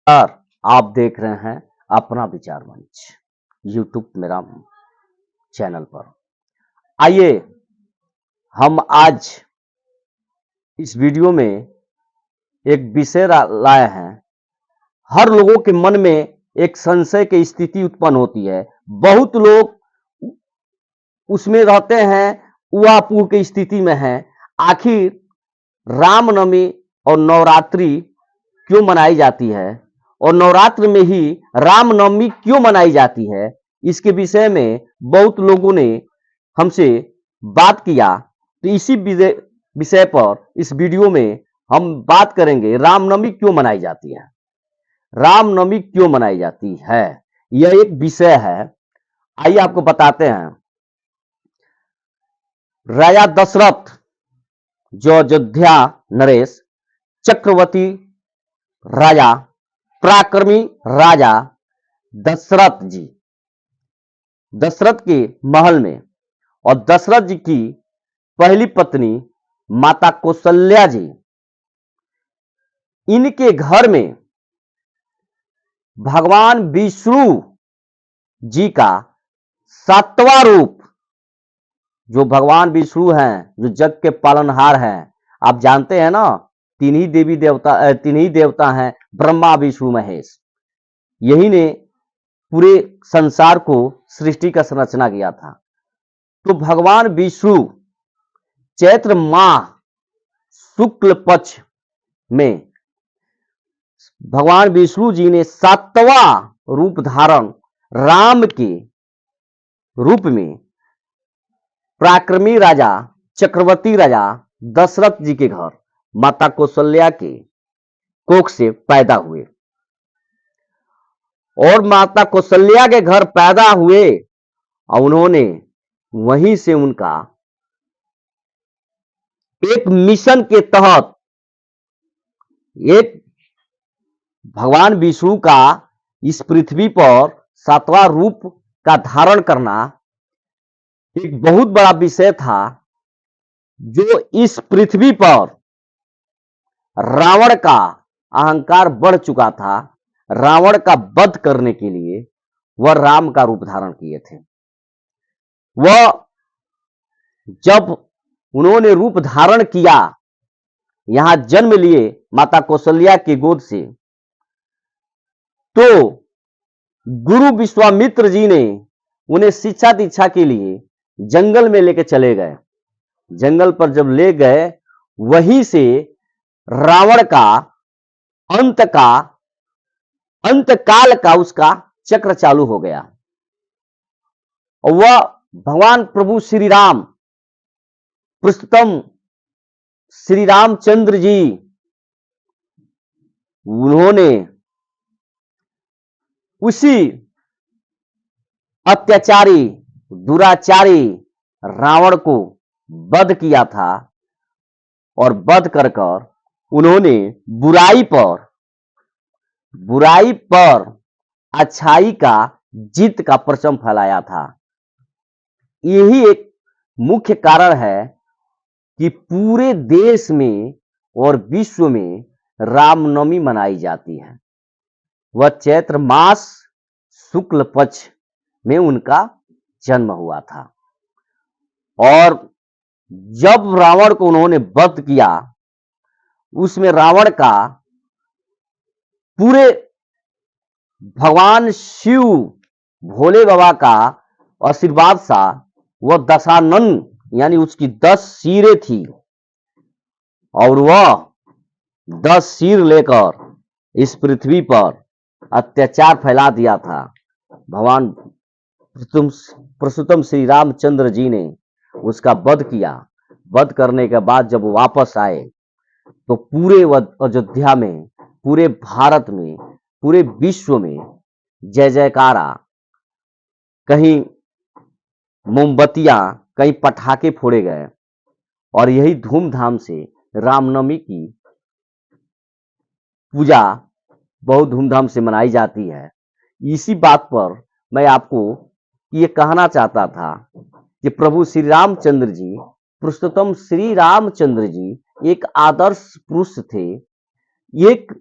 नमस्कार। आप देख रहे हैं अपना विचार मंच यूट्यूब मेरा चैनल पर। आइए हम आज इस वीडियो में एक विषय लाए हैं। हर लोगों के मन में एक संशय की स्थिति उत्पन्न होती है। बहुत लोग उसमें रहते हैं, उहापोह की स्थिति में हैं। आखिर रामनवमी और नवरात्रि क्यों मनाई जाती है और नवरात्र में ही रामनवमी क्यों मनाई जाती है, इसके विषय में बहुत लोगों ने हमसे बात किया। तो इसी विषय पर इस वीडियो में हम बात करेंगे। रामनवमी क्यों मनाई जाती है, रामनवमी क्यों मनाई जाती है, यह एक विषय है। आइए आपको बताते हैं। राजा दशरथ, जो अयोध्या नरेश, चक्रवर्ती राजा, पराक्रमी राजा दशरथ जी, दशरथ के महल में, और दशरथ जी की पहली पत्नी माता कौशल्या जी, इनके घर में भगवान विष्णु जी का 7वां रूप, जो भगवान विष्णु हैं, जो जग के पालनहार हैं। आप जानते हैं ना, तीन ही देवता हैं, ब्रह्मा विष्णु महेश। यही ने पूरे संसार को सृष्टि का संरचना किया था। तो भगवान विष्णु चैत्र माह शुक्ल पक्ष में भगवान विष्णु जी ने 7वां रूप धारण राम के रूप में पराक्रमी राजा, चक्रवर्ती राजा दशरथ जी के घर माता कौशल्या के कोख से पैदा हुए। और माता कौशल्या के घर पैदा हुए और उन्होंने वहीं से उनका एक मिशन के तहत, एक भगवान विष्णु का इस पृथ्वी पर 7वां रूप का धारण करना एक बहुत बड़ा विषय था, जो इस पृथ्वी पर रावण का अहंकार बढ़ चुका था। रावण का वध करने के लिए वह राम का रूप धारण किए थे। वह जब उन्होंने रूप धारण किया, यहां जन्म लिए माता कौशल्या की गोद से, तो गुरु विश्वामित्र जी ने उन्हें शिक्षा दीक्षा के लिए जंगल में लेके चले गए। जंगल पर जब ले गए, वहीं से रावण का अंतकाल का उसका चक्र चालू हो गया। और वह भगवान प्रभु श्री राम, पुरुषोत्तम श्री रामचंद्र जी, उन्होंने उसी अत्याचारी दुराचारी रावण को वध किया था। और वध कर उन्होंने बुराई पर अच्छाई का जीत का परचम फैलाया था। यही एक मुख्य कारण है कि पूरे देश में और विश्व में रामनवमी मनाई जाती है। वह चैत्र मास शुक्ल पक्ष में उनका जन्म हुआ था। और जब रावण को उन्होंने वध किया, उसमें रावण का पूरे भगवान शिव भोले बाबा का आशीर्वाद सा वह दशानन, यानी उसकी 10 सिरें थी, और वह 10 सिर लेकर इस पृथ्वी पर अत्याचार फैला दिया था। भगवान पुरुषोत्तम श्री रामचंद्र जी ने उसका वध किया। वध करने के बाद जब वापस आए, तो पूरे अयोध्या में, पूरे भारत में, पूरे विश्व में जय जयकारा। कहीं मोमबत्तियां, कहीं पटाखे फोड़े गए। और यही धूमधाम से रामनवमी की पूजा बहुत धूमधाम से मनाई जाती है। इसी बात पर मैं आपको ये कहना चाहता था कि प्रभु श्री रामचंद्र जी, पुरुषोत्तम श्री रामचंद्र जी एक आदर्श पुरुष थे। एक